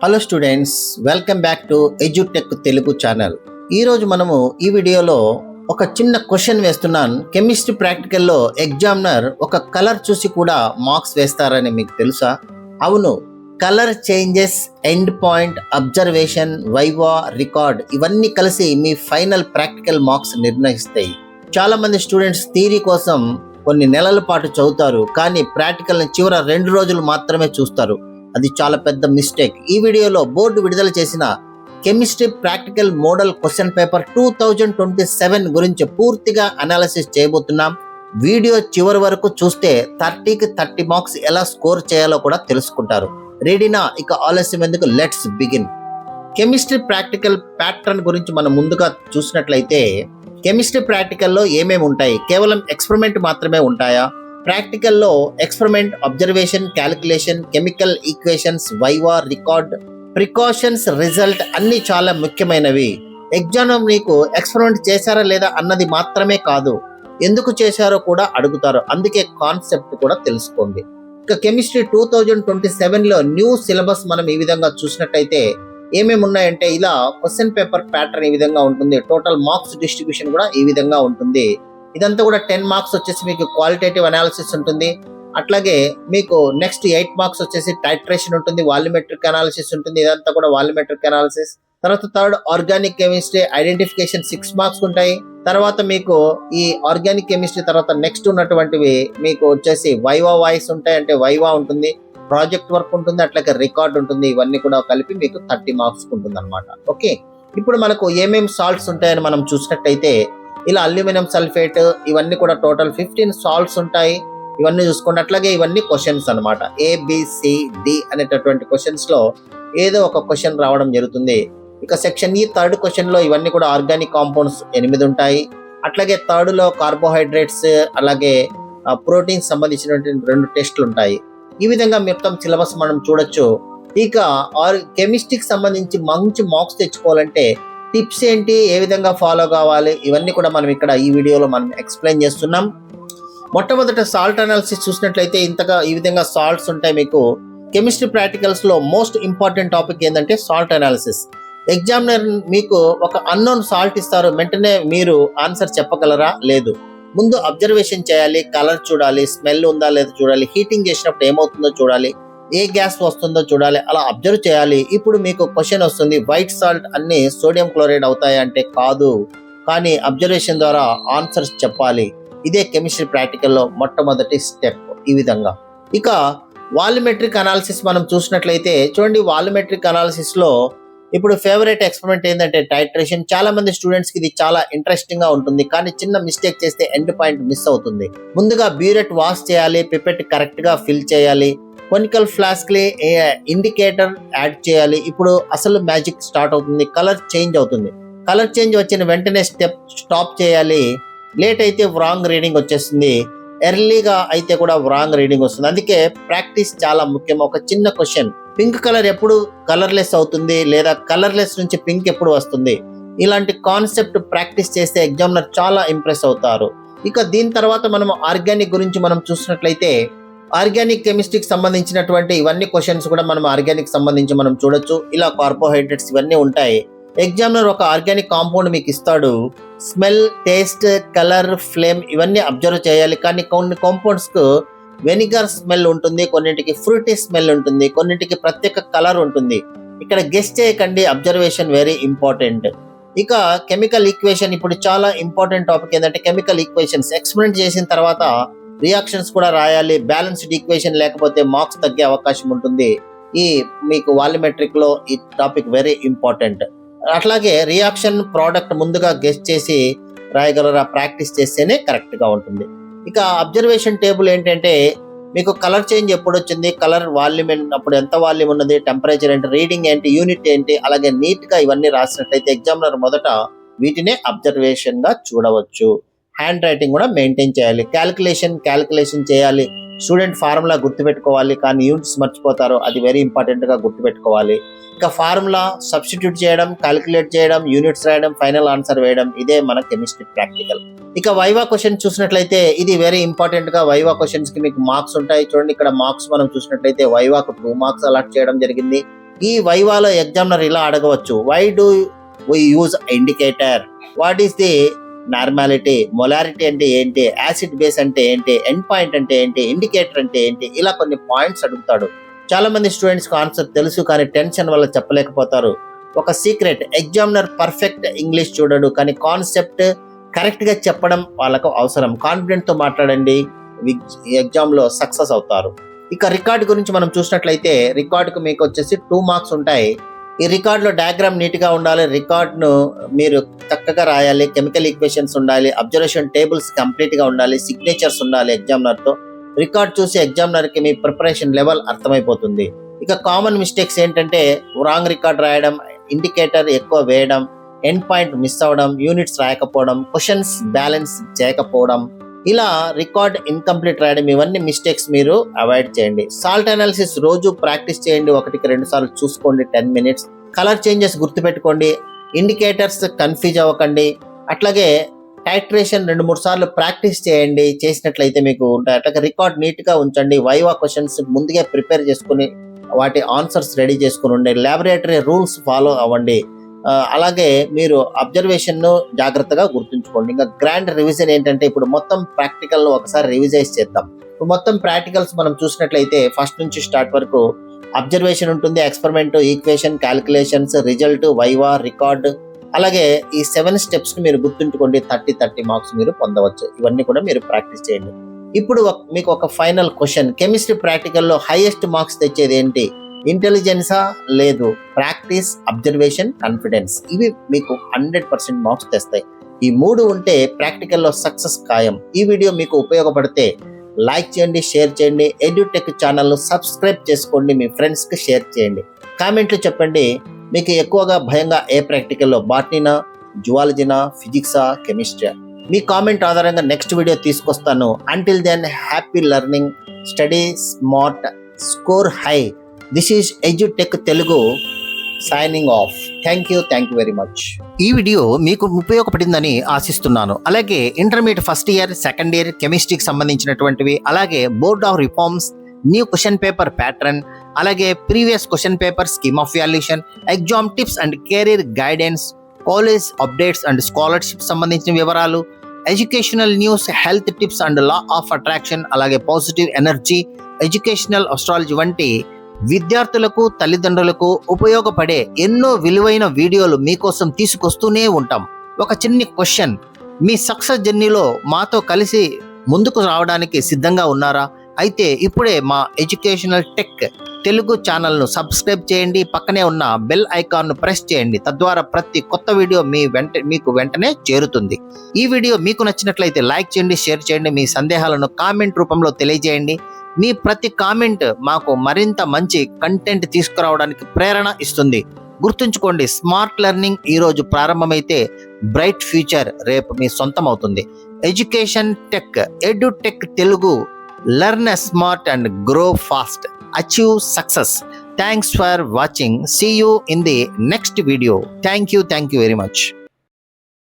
Hello students, welcome back to edutech Telugu channel. ఈరోజు మనము ఈ వీడియోలో ఒక చిన్న క్వశ్చన్ వేస్తున్నాను. కెమిస్ట్రీ ప్రాక్టికల్లో ఎగ్జామినర్ ఒక కలర్ చూసి కూడా మార్క్స్ వేస్తారని మీకు తెలుసా? అవును, colour changes, end point, observation, viva, record ఇవన్నీ కలిసి మీ ఫైనల్ ప్రాక్టికల్ మార్క్స్ నిర్ణయిస్తాయి. చాలా మంది స్టూడెంట్స్ థియరీ కోసం కొన్ని నెలల పాటు చదువుతారు, కానీ ప్రాక్టికల్ చివరి 2 రోజులు మాత్రమే చూస్తారు. అది చాలా పెద్ద మిస్టేక్. ఈ వీడియోలో బోర్డు విడుదల చేసిన chemistry practical model question paper 2027 గురించి పూర్తిగా అనాలిసిస్ చేయబోతున్నాం. వీడియో చివరి వరకు చూస్తే 30కి 30 మార్క్స్ ఎలా స్కోర్ చేయాలో కూడా తెలుసుకుంటారు. రెడీనా? ఇక ఆలస్యం ఎందుకు, let's begin. Chemistry practical pattern గురించి మనం ముందుగా చూసినట్లయితే, కెమిస్ట్రీ ప్రాక్టికల్లో ఏమేమి ఉంటాయి? కేవలం ఎక్స్పెరిమెంట్ మాత్రమే ఉంటాయా? ప్రాక్టికల్లో experiment, observation, calculation, chemical equations, viva, record, precautions, result అన్ని చాలా ముఖ్యమైనవి. ఎగ్జామ్ మీకు ఎక్స్పెరిమెంట్ చేశారా లేదా అన్నది మాత్రమే కాదు, ఎందుకు చేశారో కూడా అడుగుతారు. అందుకే కాన్సెప్ట్ కూడా తెలుసుకోండి. ఇక కెమిస్ట్రీ 2027లో న్యూ సిలబస్ మనం ఈ విధంగా చూసినట్టయితే ఏమేమి ఉన్నాయంటే, ఇలా క్వశ్చన్ పేపర్ ప్యాటర్న్ ఈ విధంగా ఉంటుంది. టోటల్ మార్క్స్ డిస్ట్రిబ్యూషన్ కూడా ఈ విధంగా ఉంటుంది. ఇదంతా కూడా 10 మార్క్స్ వచ్చేసి మీకు క్వాలిటేటివ్ అనాలిసిస్ ఉంటుంది. అట్లాగే మీకు నెక్స్ట్ 8 మార్క్స్ వచ్చేసి టైట్రేషన్ ఉంటుంది, వాల్యూమెట్రిక్ అనాలిసిస్ ఉంటుంది. ఇదంతా కూడా వాల్యూమెట్రిక్ అనాలిసిస్. తర్వాత third organic chemistry identification 6 marks ఉంటాయి. తర్వాత మీకు ఈ ఆర్గానిక్ కెమిస్ట్రీ తర్వాత నెక్స్ట్ ఉన్నటువంటివి మీకు వచ్చేసి వైవా వాయిస్ ఉంటాయి, అంటే వైవా ఉంటుంది, ప్రాజెక్ట్ వర్క్ ఉంటుంది, అట్లాగే రికార్డ్ ఉంటుంది. ఇవన్నీ కూడా కలిపి మీకు 30 మార్క్స్ ఉంటుంది అనమాట. ఓకే, ఇప్పుడు మనకు ఏమేమి సాల్ట్స్ ఉంటాయని మనం చూసినట్టయితే, ఇలా అల్యూమినియం సల్ఫేట్ ఇవన్నీ కూడా టోటల్ 15 సాల్ట్స్ ఉంటాయి. ఇవన్నీ చూసుకోండి. అట్లాగే ఇవన్నీ క్వశ్చన్స్ అనమాట. ABCD అనేటటువంటి క్వశ్చన్స్ లో ఏదో ఒక క్వశ్చన్ రావడం జరుగుతుంది. ఇక సెక్షన్ ఈ థర్డ్ క్వశ్చన్ లో ఇవన్నీ కూడా ఆర్గానిక్ కాంపౌండ్స్ 8 ఉంటాయి. అట్లాగే థర్డ్ లో కార్బోహైడ్రేట్స్ అలాగే ప్రోటీన్స్ సంబంధించినటువంటి 2 టెస్టులు ఉంటాయి. ఈ విధంగా మొత్తం సిలబస్ మనం చూడొచ్చు. ఇక కెమిస్ట్రీకి సంబంధించి మంచి మార్క్స్ తెచ్చుకోవాలంటే టిప్స్ ఏంటి, ఏ విధంగా ఫాలో కావాలి, ఇవన్నీ కూడా మనం ఇక్కడ ఈ వీడియోలో మనం ఎక్స్ప్లెయిన్ చేస్తున్నాం. మొట్టమొదట సాల్ట్ అనాలిసిస్ చూసినట్లయితే ఈ విధంగా సాల్ట్స్ ఉంటాయి. మీకు కెమిస్ట్రీ ప్రాక్టికల్స్ లో మోస్ట్ ఇంపార్టెంట్ టాపిక్ ఏంటంటే సాల్ట్ అనాలిసిస్. ఎగ్జామినర్ మీకు ఒక అన్నోన్ సాల్ట్ ఇస్తారు, వెంటనే మీరు ఆన్సర్ చెప్పగలరా? లేదు. ముందు అబ్జర్వేషన్ చేయాలి, కలర్ చూడాలి, స్మెల్ ఉందా లేదా చూడాలి, హీటింగ్ చేసినప్పుడు ఏమవుతుందో చూడాలి, ఏ గ్యాస్ వస్తుందో చూడాలి, అలా అబ్జర్వ్ చేయాలి. ఇప్పుడు మీకు క్వశ్చన్ వస్తుంది, వైట్ సాల్ట్ అన్ని సోడియం క్లోరైడ్ అవుతాయి అంటే కాదు, కానీ అబ్జర్వేషన్ ద్వారా ఆన్సర్స్ చెప్పాలి. ఇదే కెమిస్ట్రీ ప్రాక్టికల్లో మొట్టమొదటి స్టెప్. ఈ విధంగా ఇక వాల్యూమెట్రిక్ అనాలిసిస్ మనం చూసినట్లయితే చూడండి, వాల్యూమెట్రిక్ అనాలిసిస్ లో ఇప్పుడు ఫేవరెట్ ఎక్స్పెరిమెంట్ ఏంటంటే టైట్రేషన్. చాలా మంది స్టూడెంట్స్ కి ఇది చాలా ఇంట్రెస్టింగ్ గా ఉంటుంది, కానీ చిన్న మిస్టేక్ చేస్తే ఎండ్ పాయింట్ మిస్ అవుతుంది. ముందుగా బ్యూరెట్ వాష్ చేయాలి, పిపెట్ కరెక్ట్ గా ఫిల్ చేయాలి, కొనికల్ ఫ్లాస్క్ కి ఇండికేటర్ యాడ్ చేయాలి. ఇప్పుడు అసలు మ్యాజిక్ స్టార్ట్ అవుతుంది. కలర్ చేంజ్ అవుతుంది. కలర్ చేంజ్ వచ్చిన వెంటనే స్టాప్ చేయాలి. లేట్ అయితే రాంగ్ రీడింగ్ వచ్చేస్తుంది, ఎర్లీగా అయితే కూడా రాంగ్ రీడింగ్ వస్తుంది. అందుకే ప్రాక్టీస్ చాలా ముఖ్యం. ఒక చిన్న క్వశ్చన్, పింక్ కలర్ ఎప్పుడు కలర్లెస్ అవుతుంది, లేదా కలర్లెస్ నుంచి పింక్ ఎప్పుడు వస్తుంది, ఇలాంటి కాన్సెప్ట్ ప్రాక్టీస్ చేస్తే ఎగ్జామినర్ చాలా ఇంప్రెస్ అవుతారు. ఇక దీని తర్వాత మనం ఆర్గానిక్ గురించి మనం చూసినట్లయితే, ఆర్గానిక్ కెమిస్ట్రీకి సంబంధించినటువంటి ఇవన్నీ క్వశ్చన్స్ కూడా మనం ఆర్గానిక్ సంబంధించి మనం చూడొచ్చు. ఇలా కార్బోహైడ్రేట్స్ ఇవన్నీ ఉంటాయి. ఎగ్జామినర్ ఒక ఆర్గానిక్ కాంపౌండ్ మీకు ఇస్తాడు, స్మెల్, టేస్ట్, కలర్, ఫ్లేమ్ ఇవన్నీ అబ్జర్వ్ చేయాలి. కానీ కొన్ని కాంపౌండ్స్ కు వెనిగర్ స్మెల్ ఉంటుంది, కొన్నింటికి ఫ్రూటీ స్మెల్ ఉంటుంది, కొన్నింటికి ప్రత్యేక కలర్ ఉంటుంది. ఇక్కడ గెస్ చేయకండి, అబ్జర్వేషన్ వెరీ ఇంపార్టెంట్. ఇక కెమికల్ ఈక్వేషన్ ఇప్పుడు చాలా ఇంపార్టెంట్ టాపిక్. ఏంటంటే కెమికల్ ఈక్వేషన్స్ ఎక్స్పెరిమెంట్ చేసిన తర్వాత రియాక్షన్స్ కూడా రాయాలి. బ్యాలెన్స్డ్ ఈక్వేషన్ లేకపోతే మార్క్స్ తగ్గే అవకాశం ఉంటుంది. ఈ మీకు వాల్యూమెట్రిక్ లో ఈ టాపిక్ వెరీ ఇంపార్టెంట్. అట్లాగే రియాక్షన్ ప్రోడక్ట్ ముందుగా గెస్ చేసి రాయగలరా, ప్రాక్టీస్ చేస్తేనే కరెక్ట్ గా ఉంటుంది. ఇక అబ్జర్వేషన్ టేబుల్ ఏంటంటే, మీకు కలర్ చేంజ్ ఎప్పుడు వచ్చింది, కలర్ వాల్యూమ్ అప్పుడు ఎంత వాల్యూమ్ ఉన్నది, టెంపరేచర్ ఏంటి, రీడింగ్ ఏంటి, యూనిట్ ఏంటి, అలాగే నీట్ గా ఇవన్నీ రాసినట్లయితే ఎగ్జామినర్ మొదట వీటినే అబ్జర్వేషన్ గా చూడవచ్చు. హ్యాండ్ రైటింగ్ కూడా మెయింటైన్ చేయాలి. క్యాలిక్యులేషన్ చేయాలి. స్టూడెంట్ ఫార్ములా గుర్తుపెట్టుకోవాలి, కానీ యూనిట్స్ మర్చిపోతారు, అది వెరీ ఇంపార్టెంట్ గా గుర్తుపెట్టుకోవాలి. ఇక ఫార్ములా సబ్స్టిట్యూట్ చేయడం, క్యాలిక్యులేట్ చేయడం, యూనిట్స్ రాయడం, ఫైనల్ ఆన్సర్ వేయడం, ఇదే మన కెమిస్ట్రీ ప్రాక్టికల్. ఇక వైవా క్వశ్చన్ చూసినట్లయితే ఇది వెరీ ఇంపార్టెంట్ గా వైవా క్వశ్చన్స్ కి మీకు మార్క్స్ ఉంటాయి. చూడండి, ఇక్కడ మార్క్స్ మనం చూసినట్లయితే వైవాకు 2 మార్క్స్ అలాట్ చేయడం జరిగింది. ఈ వైవాలో ఎగ్జామినర్ ఇలా అడగవచ్చు, why do we use indicator, what is the normality, molarity అంటే ఏంటి, యాసిడ్ బేస్ అంటే ఏంటి, ఎండ్ పాయింట్ అంటే ఏంటి, ఇండికేటర్ అంటే ఏంటి, ఇలా కొన్ని పాయింట్స్ అడుగుతాడు. చాలా మంది స్టూడెంట్స్కి ఆన్సర్ తెలుసు కానీ టెన్షన్ వల్ల చెప్పలేకపోతారు. ఒక సీక్రెట్, ఎగ్జామినర్ పర్ఫెక్ట్ ఇంగ్లీష్ చూడడు కానీ కాన్సెప్ట్ కరెక్ట్గా చెప్పడం వాళ్ళకు అవసరం. కాన్ఫిడెంట్తో మాట్లాడండి, ఎగ్జామ్లో సక్సెస్ అవుతారు. ఇక రికార్డ్ గురించి మనం చూసినట్లయితే రికార్డుకు మీకు వచ్చేసి 2 మార్క్స్ ఉంటాయి. ఈ రికార్డులో డయాగ్రామ్ నీట్గా ఉండాలి, రికార్డును మీరు చక్కగా రాయాలి, కెమికల్ ఈక్వేషన్స్ ఉండాలి, అబ్జర్వేషన్ టేబుల్స్ కంప్లీట్గా ఉండాలి, సిగ్నేచర్స్ ఉండాలి ఎగ్జామినర్తో. రికార్డ్ చూసి ఎగ్జామినర్కి మీ ప్రిపరేషన్ లెవెల్ అర్థమైపోతుంది. ఇక కామన్ మిస్టేక్స్ ఏంటంటే రాంగ్ రికార్డ్ రాయడం, ఇండికేటర్ ఎక్కువ వేయడం, ఎండ్ పాయింట్ మిస్ అవ్వడం, యూనిట్స్ రాయకపోవడం, క్వశ్చన్స్ బ్యాలెన్స్ చేయకపోవడం, ఇలా రికార్డ్ ఇన్కంప్లీట్ రాయడం, ఇవన్నీ మిస్టేక్స్ మీరు అవాయిడ్ చేయండి. సాల్ట్ అనాలిసిస్ రోజు ప్రాక్టీస్ చేయండి, 1-2 సార్లు చూసుకోండి 10 minutes. కలర్ చేంజెస్ గుర్తుపెట్టుకోండి, ఇండికేటర్స్ కన్ఫ్యూజ్ అవ్వకండి. అట్లాగే టైట్రేషన్ 2-3 సార్లు ప్రాక్టీస్ చేయండి, చేసినట్లయితే మీకు ఉంటాయి. అట్లాగే రికార్డ్ నీట్గా ఉంచండి, వైవా క్వశ్చన్స్ ముందుగా ప్రిపేర్ చేసుకుని వాటి ఆన్సర్స్ రెడీ చేసుకుని ఉండండి, ల్యాబొరేటరీ రూల్స్ ఫాలో అవ్వండి. అలాగే మీరు అబ్జర్వేషన్ను జాగ్రత్తగా గుర్తుంచుకోండి. ఇంకా గ్రాండ్ రివిజన్ ఏంటంటే ఇప్పుడు మొత్తం ప్రాక్టికల్ ఒకసారి రివిజైజ్ చేద్దాం. ఇప్పుడు మొత్తం ప్రాక్టికల్స్ మనం చూసినట్లయితే ఫస్ట్ నుంచి స్టార్ట్ వరకు అబ్జర్వేషన్ ఉంటుంది, experiment, equation, calculations, result, viva, record, అలాగే ఈ 7 స్టెప్స్ని మీరు గుర్తుంచుకోండి. 30 మార్క్స్ మీరు పొందవచ్చు. ఇవన్నీ కూడా మీరు ప్రాక్టీస్ చేయండి. ఇప్పుడు మీకు ఒక ఫైనల్ క్వశ్చన్, కెమిస్ట్రీ ప్రాక్టికల్లో హైయెస్ట్ మార్క్స్ తెచ్చేది ఏంటి? ఇంటెలిజెన్సా? లేదు, ప్రాక్టీస్, అబ్జర్వేషన్, కాన్ఫిడెన్స్. ఇవి మీకు 100% మార్క్స్ తెస్తాయి. ఈ 3 ఉంటే ప్రాక్టికల్లో సక్సెస్ ఖాయం. ఈ వీడియో మీకు ఉపయోగపడితే లైక్ చేయండి, షేర్ చేయండి, ఎడ్యుటెక్ ఛానల్ను సబ్స్క్రైబ్ చేసుకోండి, మీ ఫ్రెండ్స్కి షేర్ చేయండి. కామెంట్లు చెప్పండి, మీకు ఎక్కువగా భయంగా ఏ ప్రాక్టికల్లో, బాటనీనా, జువాలజీనా, ఫిజిక్సా, కెమిస్ట్రీ? మీ కామెంట్ ఆధారంగా నెక్స్ట్ వీడియో తీసుకొస్తాను. Until then happy learning, study smart, score high. This is Edutech Telugu signing off. Thank you very much. ఈ వీడియో మీకు ఉపయోగపడిందని ఆశిస్తున్నాను. అలాగే intermediate first year, second year కెమిస్ట్రీకి సంబంధించినటువంటివి, అలాగే board of reforms, new question paper pattern, అలాగే previous question paper scheme of valuation, exam tips and career guidance, college updates and scholarship సంబంధించిన వివరాలు, educational news, health tips and law of attraction, అలాగే positive energy, educational astrology వంటి విద్యార్థులకు, తల్లిదండ్రులకు ఉపయోగపడే ఎన్నో విలువైన వీడియోలు మీకోసం తీసుకొస్తూనే ఉంటాం. ఒక చిన్ని క్వశ్చన్, మీ సక్సెస్ జర్నీలో మాతో కలిసి ముందుకు రావడానికి సిద్ధంగా ఉన్నారా? అయితే ఇప్పుడే మా ఎడ్యుకేషనల్ టెక్ తెలుగు ఛానల్ను సబ్స్క్రైబ్ చేయండి, పక్కనే ఉన్న బెల్ ఐకాన్ను ప్రెస్ చేయండి. తద్వారా ప్రతి కొత్త వీడియో మీకు వెంటనే చేరుతుంది. ఈ వీడియో మీకు నచ్చినట్లయితే లైక్ చేయండి, షేర్ చేయండి, మీ సందేహాలను కామెంట్ రూపంలో తెలియజేయండి. మీ ప్రతి కామెంట్ మాకు మరింత మంచి కంటెంట్ తీసుకురావడానికి ప్రేరణ ఇస్తుంది. గుర్తుంచుకోండి, స్మార్ట్ లెర్నింగ్ ఈరోజు ప్రారంభమైతే బ్రైట్ ఫ్యూచర్ రేపు మీ సొంతం అవుతుంది. Education tech, edutech Telugu. Learn smart and grow fast. Achieve success. Thanks for watching. See you in the next video. Thank you very much.